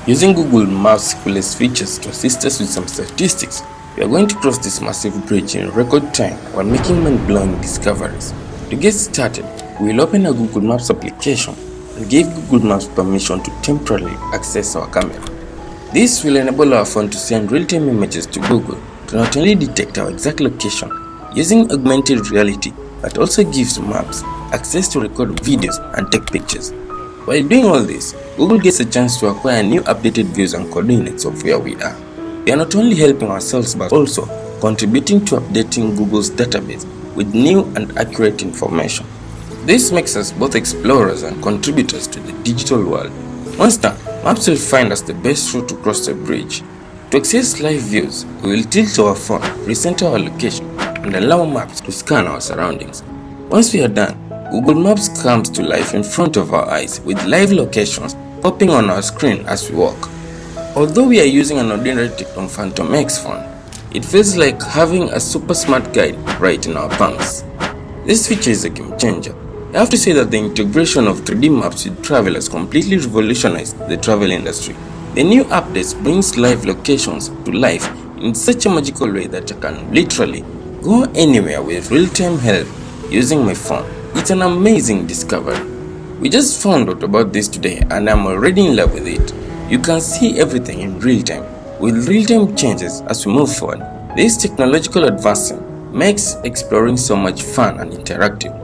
Using Google Maps' coolest features to assist us with some statistics, we are going to cross this massive bridge in record time while making mind-blowing discoveries. To get started, we will open a Google Maps application and give Google Maps permission to temporarily access our camera. This will enable our phone to send real-time images to Google to not only detect our exact location using augmented reality, but also gives Maps access to record videos and take pictures. While doing all this, Google gets a chance to acquire new updated views and coordinates of where we are. We are not only helping ourselves but also contributing to updating Google's database with new and accurate information. This makes us both explorers and contributors to the digital world. Once done, Maps will find us the best route to cross the bridge. To access live views, we will tilt our phone, recenter our location, and allow Maps to scan our surroundings. Once we are done, Google Maps comes to life in front of our eyes with live locations popping on our screen as we walk. Although we are using an ordinary Techno Phantom X phone, it feels like having a super smart guide right in our palms. This feature is a game changer. I have to say that the integration of 3D maps with travel has completely revolutionized the travel industry. The new updates brings live locations to life in such a magical way that I can literally go anywhere with real-time help using my phone. It's an amazing discovery. We just found out about this today and I'm already in love with it. You can see everything in real time, with real-time changes as we move forward. This technological advancement makes exploring so much fun and interactive.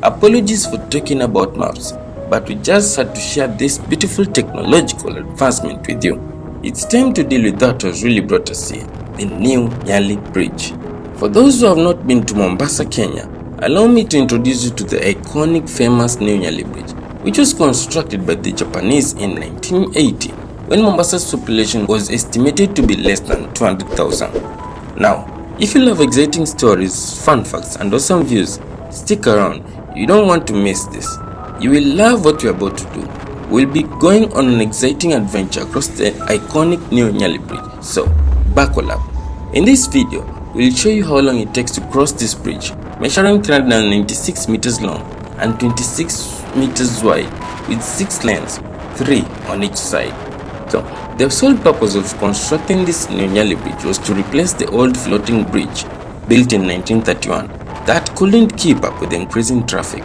Apologies for talking about maps, but we just had to share this beautiful technological advancement with you. It's time to deal with that was really brought us here, the new Nyali Bridge. For those who have not been to Mombasa, Kenya, allow me to introduce you to the iconic famous new Nyali Bridge, which was constructed by the Japanese in 1980 when Mombasa's population was estimated to be less than 200,000. Now, if you love exciting stories, fun facts and awesome views, stick around. You don't want to miss this. You will love what we are about to do. We'll be going on an exciting adventure across the iconic new Nyali Bridge, so buckle up. In this video, we'll show you how long it takes to cross this bridge, measuring 396 meters long and 26 meters wide with 6 lanes, 3 on each side. So, the sole purpose of constructing this new Nyali Bridge was to replace the old floating bridge built in 1931 that couldn't keep up with the increasing traffic.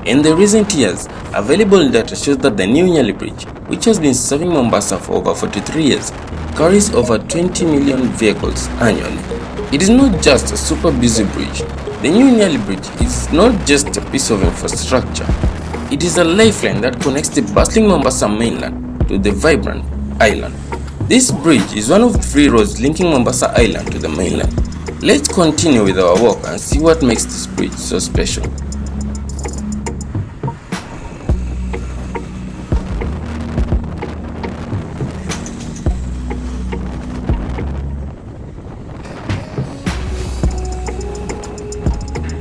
In the recent years, available data shows that the new Nyali Bridge, which has been serving Mombasa for over 43 years, carries over 20 million vehicles annually. It is not just a super busy bridge. The new Nyali Bridge is not just a piece of infrastructure. It is a lifeline that connects the bustling Mombasa mainland to the vibrant island. This bridge is one of 3 roads linking Mombasa Island to the mainland. Let's continue with our walk and see what makes this bridge so special.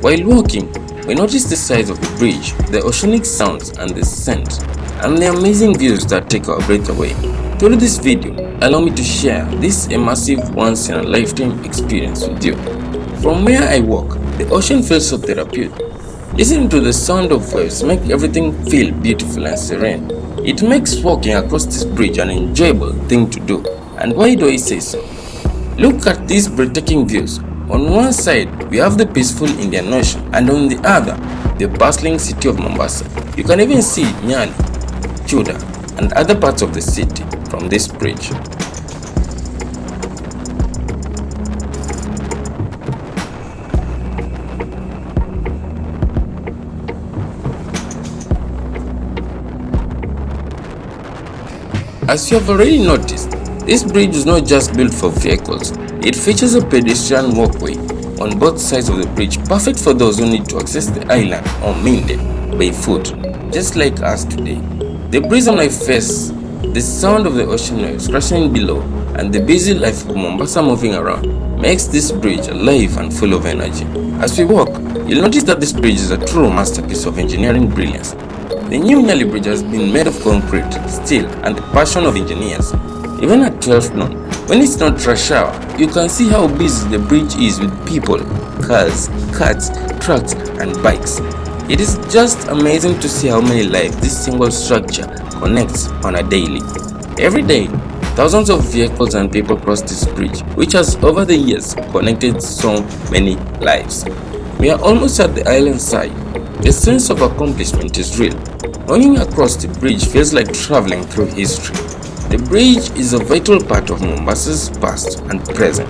While walking, we noticed the size of the bridge, the oceanic sounds and the scent, and the amazing views that take our breath away. Through this video, allow me to share this immersive once-in-a-lifetime experience with you. From where I walk, the ocean feels so therapeutic. Listening to the sound of waves makes everything feel beautiful and serene. It makes walking across this bridge an enjoyable thing to do. And why do I say so? Look at these breathtaking views. On one side, we have the peaceful Indian Ocean, and on the other, the bustling city of Mombasa. You can even see Nyali, Chuda, and other parts of the city from this bridge. As you have already noticed, this bridge is not just built for vehicles. It features a pedestrian walkway on both sides of the bridge, perfect for those who need to access the island or mainland by foot, just like us today. The breeze on my face, the sound of the ocean waves crashing below, and the busy life of Mombasa moving around makes this bridge alive and full of energy. As we walk, you'll notice that this bridge is a true masterpiece of engineering brilliance. The new Nyali Bridge has been made of concrete, steel, and the passion of engineers. Even at 12 noon, when it's not rush hour, you can see how busy the bridge is with people, cars, carts, trucks, and bikes. It is just amazing to see how many lives this single structure connects on a daily. Every day, thousands of vehicles and people cross this bridge, which has over the years connected so many lives. We are almost at the island side. The sense of accomplishment is real. Running across the bridge feels like traveling through history. The bridge is a vital part of Mombasa's past and present.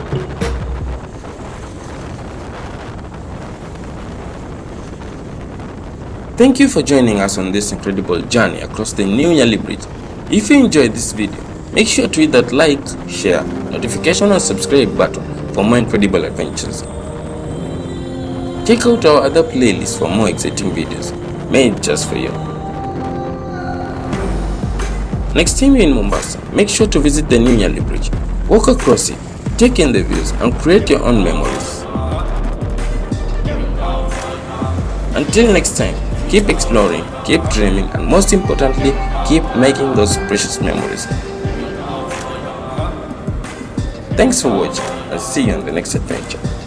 Thank you for joining us on this incredible journey across the new Nyali Bridge. If you enjoyed this video, make sure to hit that like, share, notification and subscribe button for more incredible adventures. Check out our other playlists for more exciting videos made just for you. Next time you're in Mombasa, make sure to visit the new Nyali Bridge. Walk across it, take in the views and create your own memories. Until next time, keep exploring, keep dreaming, and most importantly, keep making those precious memories. Thanks for watching and see you on the next adventure.